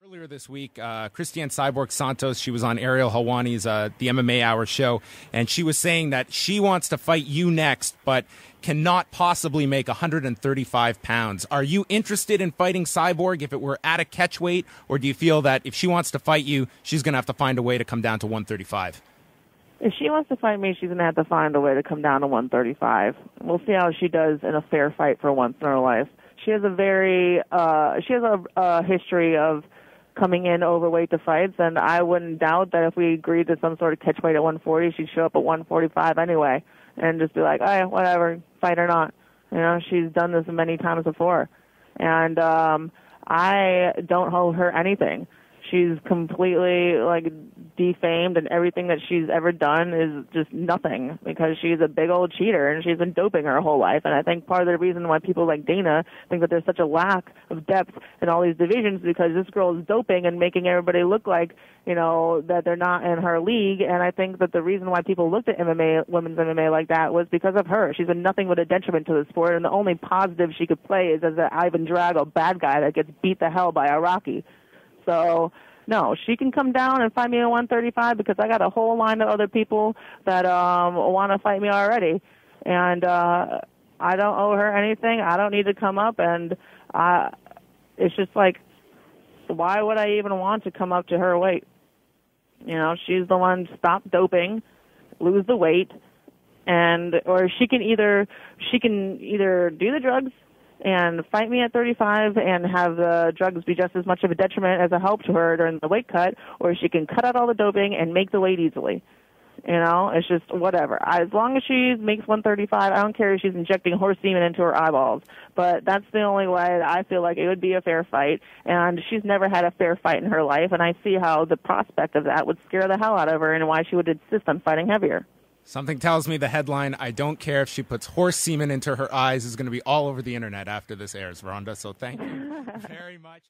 Earlier this week, Cris Cyborg Santos, she was on Ariel Helwani's the MMA Hour show, and she was saying that she wants to fight you next, but cannot possibly make 135 pounds. Are you interested in fighting Cyborg if it were at a catch weight, or do you feel that if she wants to fight you, she's going to have to find a way to come down to 135? If she wants to fight me, she's going to have to find a way to come down to 135. We'll see how she does in a fair fight for once in her life. She has a history of coming in overweight to fights, and I wouldn't doubt that if we agreed to some sort of catch weight at 140, she'd show up at 145 anyway and just be like, oh, yeah, whatever, fight or not. You know, she's done this many times before. And I don't owe her anything. She's completely, defamed, and everything that she's ever done is just nothing because she's a big old cheater, and she's been doping her whole life. And I think part of the reason why people like Dana think that there's such a lack of depth in all these divisions is because this girl is doping and making everybody look like, that they're not in her league. And I think that the reason why people looked at MMA, women's MMA like that was because of her. She's been nothing but a detriment to the sport, and the only positive she could play is as an Ivan Drago bad guy that gets beat the hell by a Rocky. So, no, she can come down and fight me at 135 because I got a whole line of other people that want to fight me already. And I don't owe her anything. I don't need to come up. And it's just like, why would I even want to come up to her weight? She's the one to stop doping, lose the weight, or she can either do the drugs and fight me at 35 and have the drugs be just as much of a detriment as a help to her during the weight cut, or she can cut out all the doping and make the weight easily. It's just whatever. As long as she makes 135, I don't care if she's injecting horse semen into her eyeballs. But that's the only way that I feel like it would be a fair fight. And she's never had a fair fight in her life, and I see how the prospect of that would scare the hell out of her and why she would insist on fighting heavier. Something tells me the headline, "I don't care if she puts horse semen into her eyes," is going to be all over the internet after this airs, Ronda. So thank you very much.